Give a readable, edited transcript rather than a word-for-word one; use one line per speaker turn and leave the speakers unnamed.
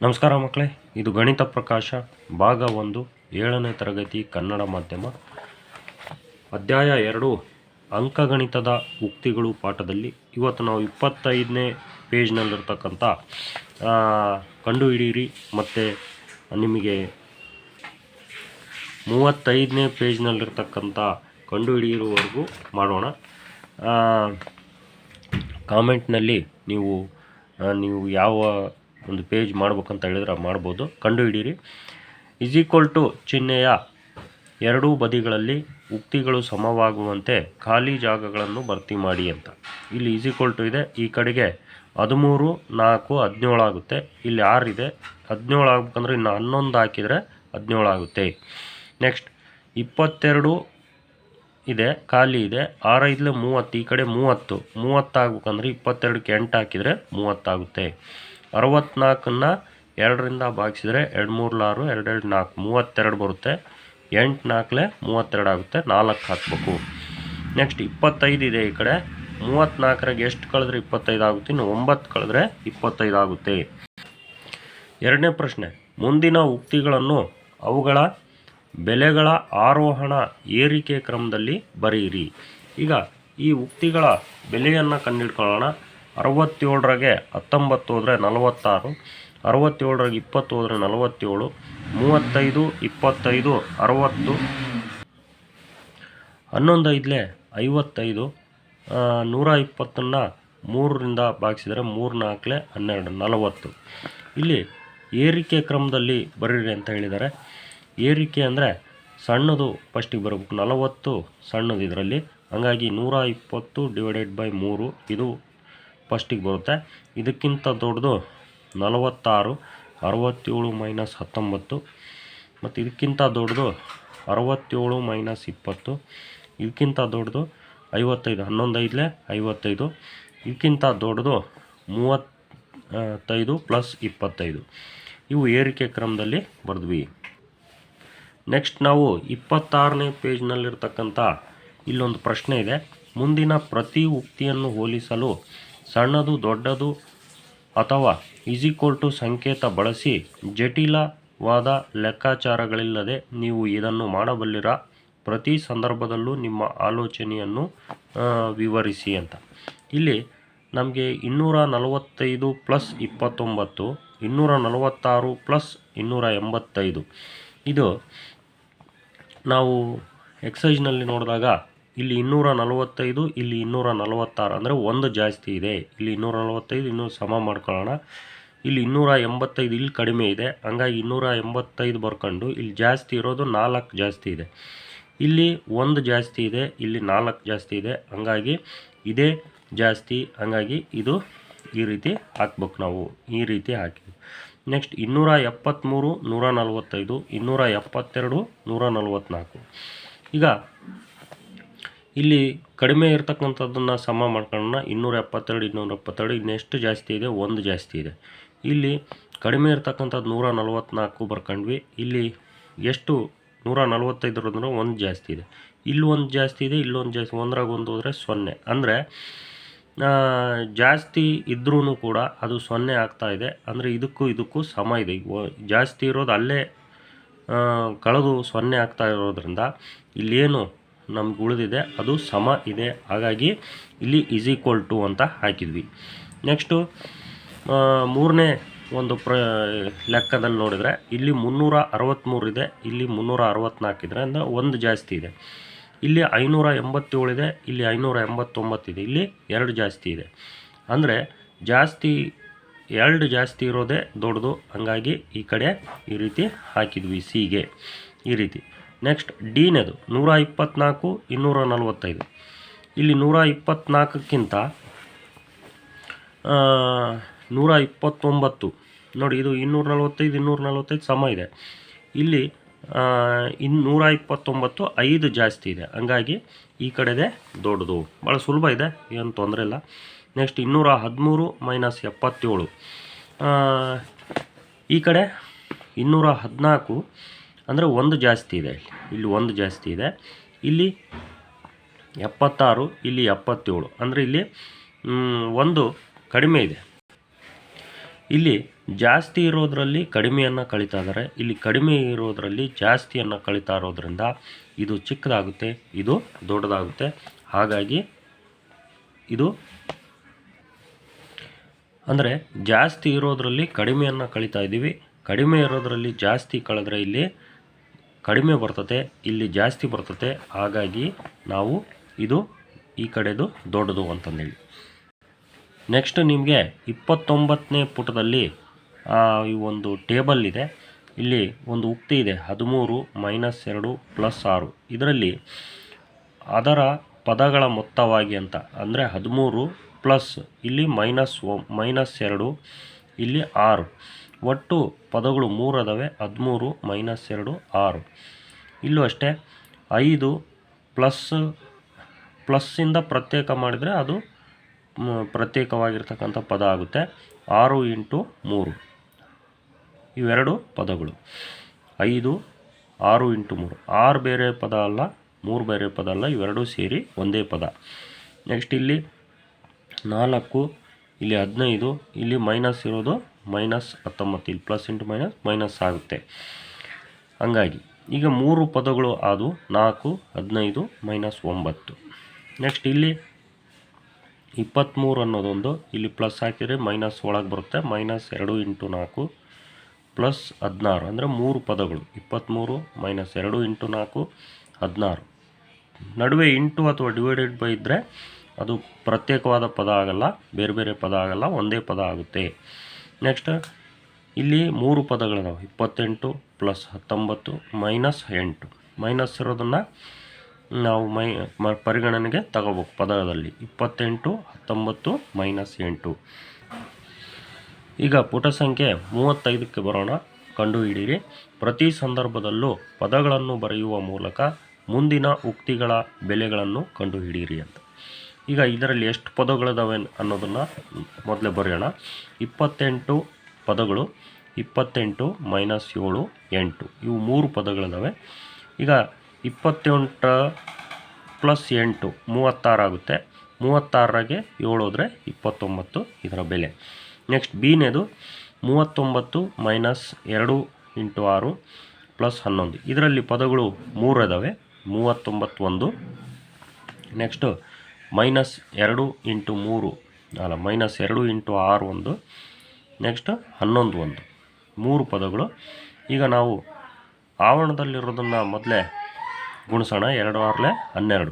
ನಮಸ್ಕಾರ ಮಕ್ಕಳೇ, ಇದು ಗಣಿತ ಪ್ರಕಾಶ ಭಾಗ 1 7ನೇ ತರಗತಿ ಕನ್ನಡ ಮಾಧ್ಯಮ ಅಧ್ಯಾಯ 2 ಅಂಕಗಣಿತದ ಉಕ್ತಿಗಳು ಪಾಠದಲ್ಲಿ ಇವತ್ತು ನಾವು 25ನೇ ಪೇಜ್ನಲ್ಲಿರ್ತಕ್ಕಂಥ ಕಂಡುಹಿಡಿಯಿರಿ ಮತ್ತು ನಿಮಗೆ 35ನೇ ಪೇಜ್ನಲ್ಲಿರ್ತಕ್ಕಂಥ ಕಂಡುಹಿಡಿಯಿರುವವರೆಗೂ ಮಾಡೋಣ. ಕಾಮೆಂಟ್ನಲ್ಲಿ ನೀವು ಯಾವ ಒಂದು ಪೇಜ್ ಮಾಡ್ಬೇಕಂತ ಹೇಳಿದ್ರೆ ಮಾಡ್ಬೋದು. ಕಂಡುಹಿಡಿಯಿರಿ. = ಚಿಹ್ನೆಯ ಎರಡೂ ಬದಿಗಳಲ್ಲಿ ಉಕ್ತಿಗಳು ಸಮವಾಗುವಂತೆ ಖಾಲಿ ಜಾಗಗಳನ್ನು ಭರ್ತಿ ಮಾಡಿ ಅಂತ. ಇಲ್ಲಿ = ಇದೆ, ಈ ಕಡೆಗೆ 13, 4, 17 ಆಗುತ್ತೆ. ಇಲ್ಲಿ 6 ಇದೆ, 17 ಆಗ್ಬೇಕಂದ್ರೆ ಇನ್ನು 11 ಹಾಕಿದರೆ 17 ಆಗುತ್ತೆ. ನೆಕ್ಸ್ಟ್ 22 ಇದೆ, ಖಾಲಿ ಇದೆ, 6 5 30, ಈ ಕಡೆ 30 ಆಗ್ಬೇಕಂದ್ರೆ 22ಕ್ಕೆ 8 ಹಾಕಿದರೆ 30 ಆಗುತ್ತೆ. 64ನ್ನ 2ರಿಂದ ಭಾಗಿಸಿದರೆ 2 3 6, 2 2 4, 32 ಬರುತ್ತೆ. 8 4 32 ಆಗುತ್ತೆ, 4 ಹಾಕಬೇಕು. ನೆಕ್ಸ್ಟ್ 25 ಇದೆ, ಈ ಕಡೆ 34ರಾಗೆ ಎಷ್ಟು ಕಳೆದ್ರೆ 25 ಆಗುತ್ತೆ, ಇನ್ನು 9 ಕಳೆದ್ರೆ 25 ಆಗುತ್ತೆ. ಎರಡನೇ ಪ್ರಶ್ನೆ, ಮುಂದಿನ ಉಕ್ತಿಗಳನ್ನು ಅವುಗಳ ಬೆಲೆಗಳ ಆರೋಹಣ ಏರಿಕೆ ಕ್ರಮದಲ್ಲಿ ಬರೆಯಿರಿ. ಈಗ ಈ ಉಕ್ತಿಗಳ ಬೆಲೆಯನ್ನು ಕಂಡುಹಿಡ್ಕೊಳ್ಳೋಣ. 67ರಾಗೆ 19 ಹೋದರೆ 46, 67ರಾಗೆ 20 ಹೋದರೆ 47, 35, 25, 60, 11 5 55, 120ನ್ನ 3ರಿಂದ ಭಾಗಿಸಿದರೆ 3 4 12, 40. ಇಲ್ಲಿ ಏರಿಕೆ ಕ್ರಮದಲ್ಲಿ ಬರೀರಿ ಅಂತ ಹೇಳಿದ್ದಾರೆ. ಏರಿಕೆ ಅಂದರೆ ಸಣ್ಣದು ಫಸ್ಟಿಗೆ ಬರಬೇಕು, 40 ಸಣ್ಣದು ಇದರಲ್ಲಿ, ಹಾಗಾಗಿ 120 / 3 ಇದು ಫಸ್ಟಿಗೆ ಬರುತ್ತೆ. ಇದಕ್ಕಿಂತ ದೊಡ್ಡದು 46, 67 - 19, ಮತ್ತು ಇದಕ್ಕಿಂತ ದೊಡ್ಡದು 67 - 20, ಇದಕ್ಕಿಂತ ದೊಡ್ಡದು 55, 11 5 55, ಇದಕ್ಕಿಂತ ದೊಡ್ಡದು 35 + 25. ಇವು ಏರಿಕೆ ಕ್ರಮದಲ್ಲಿ ಬರೆದ್ವಿ. ನೆಕ್ಸ್ಟ್ ನಾವು 26ನೇ ಪೇಜ್ನಲ್ಲಿರ್ತಕ್ಕಂಥ ಇಲ್ಲೊಂದು ಪ್ರಶ್ನೆ ಇದೆ. ಮುಂದಿನ ಪ್ರತಿ ಉಕ್ತಿಯನ್ನು ಹೋಲಿಸಲು ಸಣ್ಣದು, ದೊಡ್ಡದು ಅಥವಾ = ಸಂಕೇತ ಬಳಸಿ ಜಟಿಲವಾದ ಲೆಕ್ಕಾಚಾರಗಳಿಲ್ಲದೆ ನೀವು ಇದನ್ನು ಮಾಡಬಲ್ಲಿರಾ. ಪ್ರತಿ ಸಂದರ್ಭದಲ್ಲೂ ನಿಮ್ಮ ಆಲೋಚನೆಯನ್ನು ವಿವರಿಸಿ ಅಂತ. ಇಲ್ಲಿ ನಮಗೆ 245 + 29, 246 + 285. ಇದು ನಾವು ಎಕ್ಸೈಜ್ನಲ್ಲಿ ನೋಡಿದಾಗ ಇಲ್ಲಿ 245, ಇಲ್ಲಿ 246, ಅಂದರೆ 1 ಜಾಸ್ತಿ ಇದೆ. ಇಲ್ಲಿ 245 ಇನ್ನೂ ಸಮ ಮಾಡ್ಕೊಳ್ಳೋಣ. ಇಲ್ಲಿ 285 ಇಲ್ಲಿ ಕಡಿಮೆ ಇದೆ, ಹಂಗಾಗಿ 285 ಬರ್ಕೊಂಡು ಇಲ್ಲಿ ಜಾಸ್ತಿ ಇರೋದು 4 ಜಾಸ್ತಿ ಇದೆ. ಇಲ್ಲಿ 1 ಜಾಸ್ತಿ ಇದೆ, ಇಲ್ಲಿ 4 ಜಾಸ್ತಿ ಇದೆ, ಹಂಗಾಗಿ ಇದೇ ಜಾಸ್ತಿ, ಹಂಗಾಗಿ ಇದು ಈ ರೀತಿ ಹಾಕ್ಬೇಕು. ನಾವು ಈ ರೀತಿ ಹಾಕಿದ್ವಿ. ನೆಕ್ಸ್ಟ್ 273, 145, 272, 144. ಈಗ ಇಲ್ಲಿ ಕಡಿಮೆ ಇರ್ತಕ್ಕಂಥದ್ದನ್ನು ಸಮ ಮಾಡ್ಕೊಳ್ಳೋಣ. 272, 272, ಇನ್ನೆಷ್ಟು ಜಾಸ್ತಿ ಇದೆ, 1 ಜಾಸ್ತಿ ಇದೆ. ಇಲ್ಲಿ ಕಡಿಮೆ ಇರ್ತಕ್ಕಂಥದ್ದು 144 ಬರ್ಕೊಂಡ್ವಿ. ಇಲ್ಲಿ ಎಷ್ಟು 145 ಇರೋದ್ರೆ 1 ಜಾಸ್ತಿ ಇದೆ, ಇಲ್ಲಿ 1 ಜಾಸ್ತಿ ಇದೆ, ಇಲ್ಲೊಂದು ಜಾಸ್ತಿ, 1ರಾಗ 1 ಹೋದರೆ 0. ಅಂದರೆ ಜಾಸ್ತಿ ಇದ್ರೂ ಕೂಡ ಅದು 0 ಆಗ್ತಾ ಇದೆ. ಅಂದರೆ ಇದಕ್ಕೂ ಸಮ ಇದೆ. ಜಾಸ್ತಿ ಇರೋದು ಅಲ್ಲೇ ಕಳೆದು 0 ಆಗ್ತಾ ಇರೋದ್ರಿಂದ ಇಲ್ಲೇನು ನಮ್ಗೆ ಉಳಿದಿದೆ ಅದು ಸಮ ಇದೆ, ಹಾಗಾಗಿ ಇಲ್ಲಿ = ಅಂತ ಹಾಕಿದ್ವಿ. ನೆಕ್ಸ್ಟು ಮೂರನೇ ಒಂದು ಲೆಕ್ಕದಲ್ಲಿ ನೋಡಿದರೆ ಇಲ್ಲಿ 363 ಇದೆ, ಇಲ್ಲಿ 364 ಇದ್ರೆ ಅಂದರೆ 1 ಜಾಸ್ತಿ ಇದೆ. ಇಲ್ಲಿ 587 ಇದೆ, ಇಲ್ಲಿ 589 ಇದೆ, ಇಲ್ಲಿ 2 ಜಾಸ್ತಿ ಇದೆ. ಅಂದರೆ ಜಾಸ್ತಿ 2 ಜಾಸ್ತಿ ಇರೋದೇ ದೊಡ್ಡದು, ಹಂಗಾಗಿ ಈ ಕಡೆ ಈ ರೀತಿ ಹಾಕಿದ್ವಿ ಸಿಗೆ ಈ ರೀತಿ. ನೆಕ್ಸ್ಟ್ ಡಿನೇದು 124, 245. ಇಲ್ಲಿ 124ಕ್ಕಿಂತ 129 ನೋಡಿ, ಇದು 245, 245 ಸಮ ಇದೆ. ಇಲ್ಲಿ 129 5 ಜಾಸ್ತಿ ಇದೆ, ಹಂಗಾಗಿ ಈ ಕಡೆದೇ ದೊಡ್ಡದು. ಭಾಳ ಸುಲಭ ಇದೆ, ಏನು ತೊಂದರೆ ಇಲ್ಲ. ನೆಕ್ಸ್ಟ್ 213 - 77. ಈ ಕಡೆ 214 ಅಂದರೆ 1 ಜಾಸ್ತಿ ಇದೆ, ಇಲ್ಲಿ 1 ಜಾಸ್ತಿ ಇದೆ. ಇಲ್ಲಿ 76, ಇಲ್ಲಿ 77, ಅಂದರೆ ಇಲ್ಲಿ 1 ಕಡಿಮೆ ಇದೆ. ಇಲ್ಲಿ ಜಾಸ್ತಿ ಇರೋದರಲ್ಲಿ ಕಡಿಮೆಯನ್ನು ಕಳೀತಾ ಇದ್ದಾರೆ, ಇಲ್ಲಿ ಕಡಿಮೆ ಇರೋದರಲ್ಲಿ ಜಾಸ್ತಿಯನ್ನು ಕಳೀತಾ ಇರೋದ್ರಿಂದ ಇದು ಚಿಕ್ಕದಾಗುತ್ತೆ, ಇದು ದೊಡ್ಡದಾಗುತ್ತೆ. ಹಾಗಾಗಿ ಇದು ಅಂದರೆ ಜಾಸ್ತಿ ಇರೋದರಲ್ಲಿ ಕಡಿಮೆಯನ್ನು ಕಳೀತಾ ಇದ್ದೀವಿ, ಕಡಿಮೆ ಇರೋದರಲ್ಲಿ ಜಾಸ್ತಿ ಕಳೆದ್ರೆ ಇಲ್ಲಿ ಕಡಿಮೆ ಬರ್ತದೆ, ಇಲ್ಲಿ ಜಾಸ್ತಿ ಬರ್ತದೆ. ಹಾಗಾಗಿ ನಾವು ಇದು ಈ ಕಡೆದು ದೊಡ್ಡದು ಅಂತಂದೇಳಿ. ನೆಕ್ಸ್ಟ್ ನಿಮಗೆ 29ನೇ ಪುಟದಲ್ಲಿ ಈ ಒಂದು ಟೇಬಲ್ ಇದೆ. ಇಲ್ಲಿ ಒಂದು ಉಕ್ತಿ ಇದೆ 13 - 2 + 6. ಇದರಲ್ಲಿ ಅದರ ಪದಗಳ ಮೊತ್ತವಾಗಿ ಅಂತ ಅಂದರೆ 13 ಪ್ಲಸ್ ಇಲ್ಲಿ -2 ಇಲ್ಲಿ 6, ಒಟ್ಟು ಪದಗಳು 3 ಅದಾವೆ. 13 - 2 6. ಇಲ್ಲೂ ಅಷ್ಟೇ 5 ಪ್ಲಸ್ಸಿಂದ ಪ್ರತ್ಯೇಕ ಮಾಡಿದರೆ ಅದು ಪ್ರತ್ಯೇಕವಾಗಿರ್ತಕ್ಕಂಥ ಪದ ಆಗುತ್ತೆ. 6 × 3 ಇವೆರಡು ಪದಗಳು. 5 6 × 3 6 ಬೇರೆ ಪದ ಅಲ್ಲ, 3 ಬೇರೆ ಪದ ಅಲ್ಲ, ಇವೆರಡೂ ಸೇರಿ ಒಂದೇ ಪದ. ನೆಕ್ಸ್ಟ್ ಇಲ್ಲಿ 4, ಇಲ್ಲಿ 15, ಇಲ್ಲಿ ಮೈನಸ್ ಇರೋದು -19, ಇಲ್ಲಿ ಪ್ಲಸ್ ಇಂಟು ಮೈನಸ್ ಆಗುತ್ತೆ. ಹಂಗಾಗಿ ಈಗ 3 ಪದಗಳು ಅದು 4, 15 -9. ನೆಕ್ಸ್ಟ್ ಇಲ್ಲಿ 23 ಅನ್ನೋದೊಂದು, ಇಲ್ಲಿ ಪ್ಲಸ್ ಹಾಕಿದರೆ ಮೈನಸ್ ಒಳಗೆ ಬರುತ್ತೆ. -2 × 4 +16 ಅಂದರೆ 3 ಪದಗಳು. 23 - 2 × 4 16. ನಡುವೆ ಇಂಟು ಅಥವಾ ಡಿವೈಡೆಡ್ ಬೈ ಇದ್ದರೆ ಅದು ಪ್ರತ್ಯೇಕವಾದ ಪದ ಆಗಲ್ಲ, ಬೇರೆ ಬೇರೆ ಪದ ಆಗಲ್ಲ, ಒಂದೇ ಪದ ಆಗುತ್ತೆ. ನೆಕ್ಸ್ಟ್ ಇಲ್ಲಿ 3 ಪದಗಳಿದಾವೆ. 28 + 19 -8. ಮೈನಸ್ ಇರೋದನ್ನು ನಾವು ಪರಿಗಣನೆಗೆ ತಗೋಬೇಕು ಪದದಲ್ಲಿ. 28 19 -8. ಈಗ ಪುಟ ಸಂಖ್ಯೆ 35ಕ್ಕೆ ಬರೋಣ. ಕಂಡುಹಿಡಿಯಿರಿ. ಪ್ರತಿ ಸಂದರ್ಭದಲ್ಲೂ ಪದಗಳನ್ನು ಬರೆಯುವ ಮೂಲಕ ಮುಂದಿನ ಉಕ್ತಿಗಳ ಬೆಲೆಗಳನ್ನು ಕಂಡುಹಿಡಿಯಿರಿ ಅಂತ. ಈಗ ಇದರಲ್ಲಿ ಎಷ್ಟು ಪದಗಳಿದಾವೆ ಅನ್ನೋದನ್ನು ಮೊದಲೇ ಬರೆಯೋಣ. 28 ಪದಗಳು. 28 - 7 8. ಇವು 3 ಪದಗಳಿದಾವೆ. ಈಗ 28 + 8 36 ಆಗುತ್ತೆ. 36ರಾಗೆ 7 ಹೋದರೆ 29 ಇದರ ಬೆಲೆ. ನೆಕ್ಸ್ಟ್ ಬಿನೇದು 39 - 2 × 6 +11. ಇದರಲ್ಲಿ ಪದಗಳು 3 ಇದಾವೆ. 39 1. ನೆಕ್ಸ್ಟ್ -2 × 3 ಅಲ್ಲ -2 × 6 1. ನೆಕ್ಸ್ಟ್ 11 1. 3 ಪದಗಳು. ಈಗ ನಾವು ಆವರಣದಲ್ಲಿರೋದನ್ನು ಮೊದಲೇ ಗುಣಿಸೋಣ. 2 6 12.